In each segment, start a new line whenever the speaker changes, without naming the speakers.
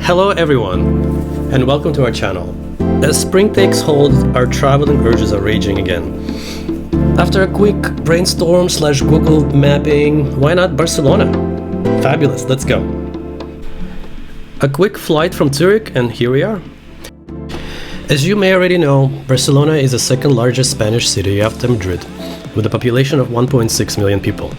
Hello everyone, and welcome to our channel. As spring takes hold, our traveling urges are raging again. After a quick brainstorm/Google mapping, why not Barcelona? Fabulous, let's go. A quick flight from Zurich, and here we are. As you may already know, Barcelona is the second largest Spanish city after Madrid, with a population of 1.6 million people.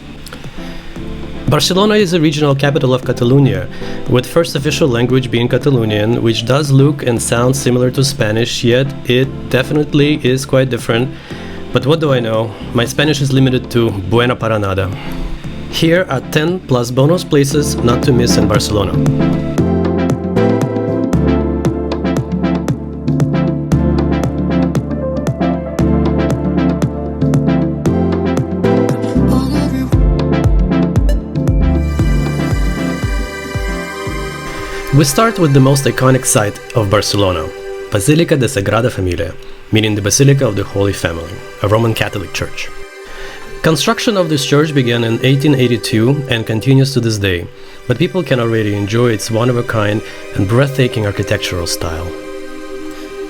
Barcelona is the regional capital of Catalonia, with first official language being Catalonian, which does look and sound similar to Spanish, yet it definitely is quite different. But what do I know? My Spanish is limited to buena para nada. Here are 10 plus bonus places not to miss in Barcelona. We start with the most iconic site of Barcelona, Basílica de Sagrada Familia, meaning the Basilica of the Holy Family, a Roman Catholic church. Construction of this church began in 1882 and continues to this day, but people can already enjoy its one-of-a-kind and breathtaking architectural style.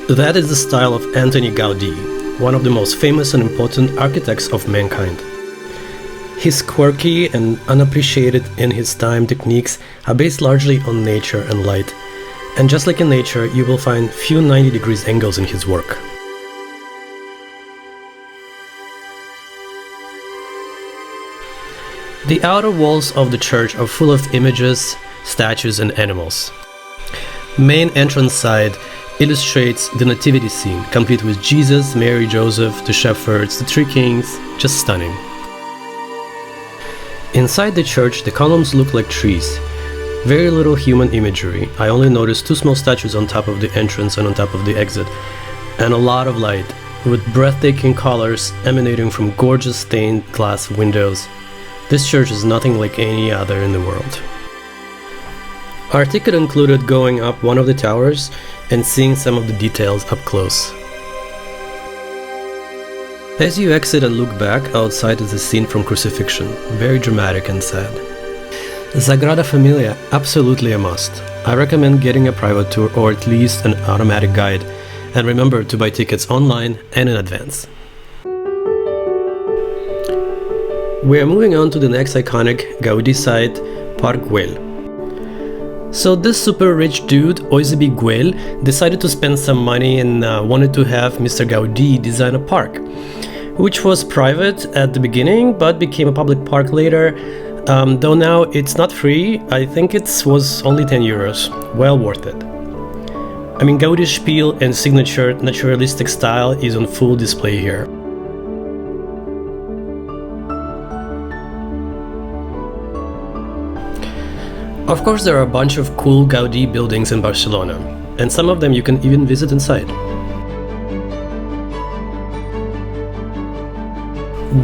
That is the style of Antoni Gaudi, one of the most famous and important architects of mankind. His quirky and unappreciated in his time techniques are based largely on nature and light, and just like in nature, you will find few 90 degrees angles in his work. The outer walls of the church are full of images, statues and animals. Main entrance side illustrates the nativity scene, complete with Jesus, Mary, Joseph, the shepherds, the three kings, just stunning. Inside the church, the columns look like trees. Very little human imagery. I only noticed two small statues on top of the entrance and on top of the exit, and a lot of light, with breathtaking colors emanating from gorgeous stained glass windows. This church is nothing like any other in the world. Our ticket included going up one of the towers and seeing some of the details up close. As you exit and look back, outside is a scene from Crucifixion, very dramatic and sad. Sagrada Familia, absolutely a must. I recommend getting a private tour or at least an automatic guide, and remember to buy tickets online and in advance. We are moving on to the next iconic Gaudi site, Parc Güell. So this super rich dude, Güell, decided to spend some money and wanted to have Mr. Gaudi design a park, which was private at the beginning but became a public park later. Though now it's not free, I think it was only 10 euros. Well worth it. I mean, Gaudi's spiel and signature naturalistic style is on full display here. Of course, there are a bunch of cool Gaudi buildings in Barcelona, and some of them you can even visit inside.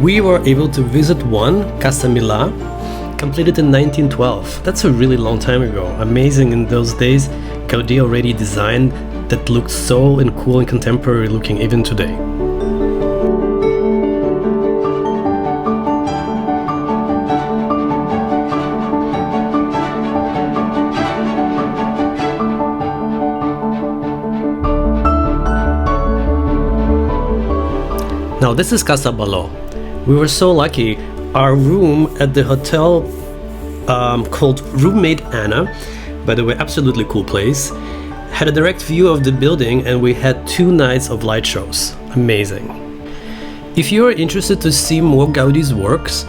We were able to visit one, Casa Milà, completed in 1912. That's a really long time ago. Amazing in those days, Gaudi already designed that looked so and cool and contemporary looking even today. Now this is Casa. We were so lucky. Our room at the hotel called Roommate Anna, by the way, absolutely cool place, had a direct view of the building, and we had 2 nights of light shows. Amazing. If you are interested to see more Gaudi's works,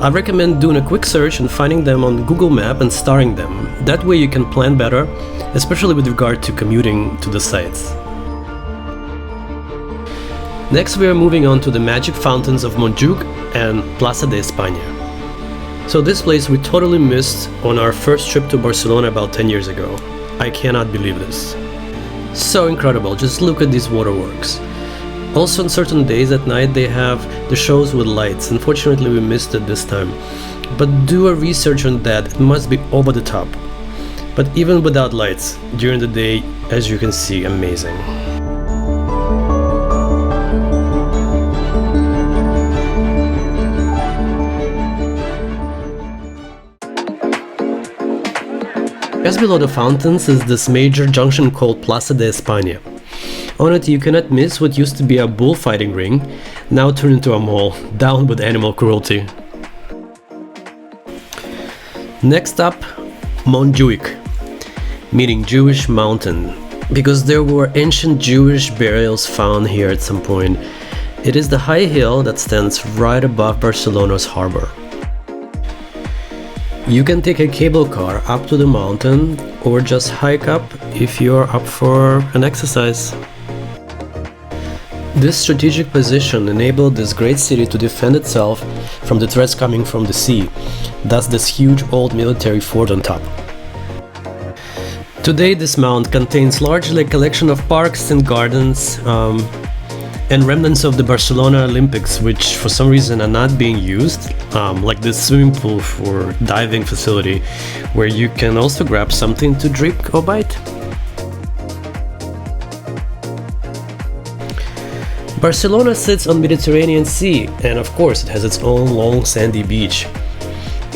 I recommend doing a quick search and finding them on Google Maps and starring them. That way you can plan better, especially with regard to commuting to the sites. Next, we are moving on to the magic fountains of Montjuïc and Plaça de España. So this place we totally missed on our first trip to Barcelona about 10 years ago. I cannot believe this. So incredible, just look at these waterworks. Also on certain days at night they have the shows with lights. Unfortunately we missed it this time. But do a research on that, it must be over the top. But even without lights, during the day, as you can see, amazing. Just below the fountains is this major junction called Plaça de España. On it you cannot miss what used to be a bullfighting ring, now turned into a mall, down with animal cruelty. Next up, Montjuïc, meaning Jewish mountain, because there were ancient Jewish burials found here at some point. It is the high hill that stands right above Barcelona's harbor. You can take a cable car up to the mountain or just hike up if you're up for an exercise. This strategic position enabled this great city to defend itself from the threats coming from the sea, thus this huge old military fort on top. Today this mount contains largely a collection of parks and gardens and remnants of the Barcelona Olympics, which for some reason are not being used, like this swimming pool for diving facility, where you can also grab something to drink or bite. Barcelona sits on Mediterranean Sea, and of course it has its own long sandy beach.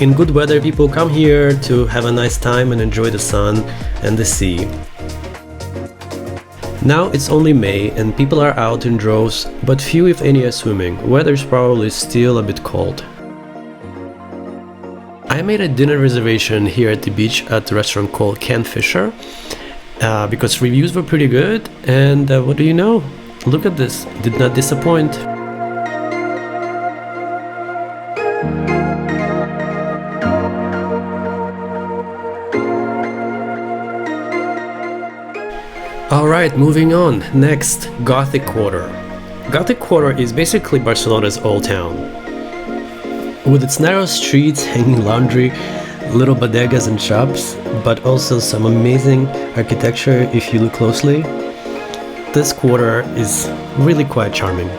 In good weather people come here to have a nice time and enjoy the sun and the sea. Now it's only May and people are out in droves, but few if any are swimming. Weather's probably still a bit cold. I made a dinner reservation here at the beach at a restaurant called Ken Fisher because reviews were pretty good, and what do you know? Look at this, did not disappoint. Alright, moving on. Next, Gothic Quarter. Gothic Quarter is basically Barcelona's old town. With its narrow streets, hanging laundry, little bodegas and shops, but also some amazing architecture if you look closely. This quarter is really quite charming.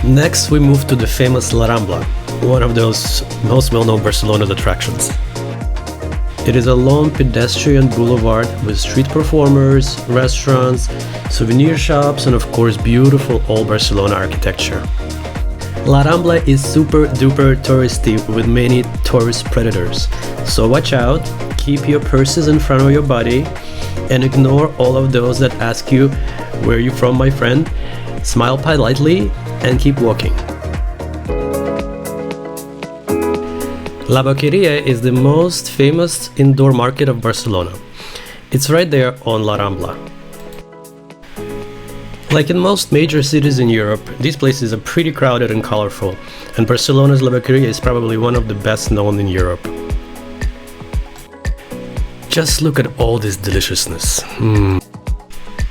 Next we move to the famous La Rambla, one of those most well-known Barcelona's attractions. It is a long pedestrian boulevard with street performers, restaurants, souvenir shops, and of course beautiful old Barcelona architecture. La Rambla is super duper touristy with many tourist predators, so watch out, keep your purses in front of your body, and ignore all of those that ask you, "Where are you from, my friend?" Smile politely and keep walking. La Boqueria is the most famous indoor market of Barcelona. It's right there on La Rambla. Like in most major cities in Europe, these places are pretty crowded and colorful, and Barcelona's La Boqueria is probably one of the best known in Europe. Just look at all this deliciousness.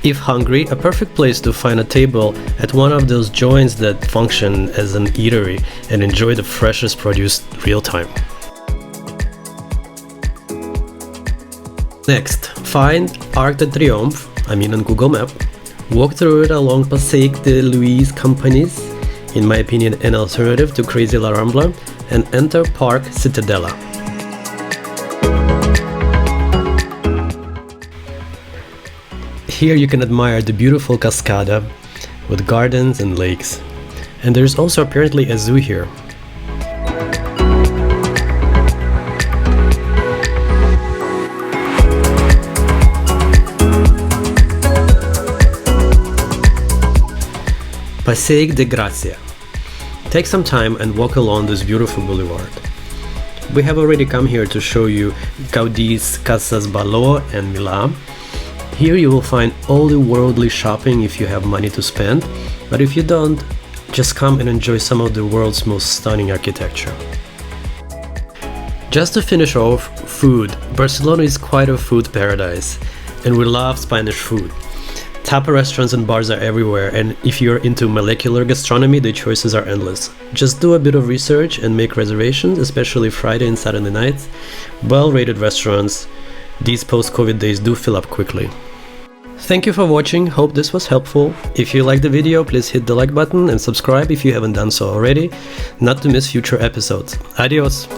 If hungry, a perfect place to find a table at one of those joints that function as an eatery and enjoy the freshest produce real time. Next, find Arc de Triomf, on Google Map, walk through it along Passeig de Gràcia, in my opinion an alternative to crazy La Rambla, and enter Parc Ciutadella. Here you can admire the beautiful Cascada with gardens and lakes. And there's also apparently a zoo here. Passeig de Gràcia. Take some time and walk along this beautiful boulevard. We have already come here to show you Gaudi's Casas Batlló and Milà. Here you will find all the worldly shopping if you have money to spend, but if you don't, just come and enjoy some of the world's most stunning architecture. Just to finish off, food. Barcelona is quite a food paradise, and we love Spanish food. Tapa restaurants and bars are everywhere, and if you're into molecular gastronomy, the choices are endless. Just do a bit of research and make reservations, especially Friday and Saturday nights. Well-rated restaurants, these post-COVID days do fill up quickly. Thank you for watching, hope this was helpful. If you liked the video, please hit the like button and subscribe if you haven't done so already, not to miss future episodes. Adios!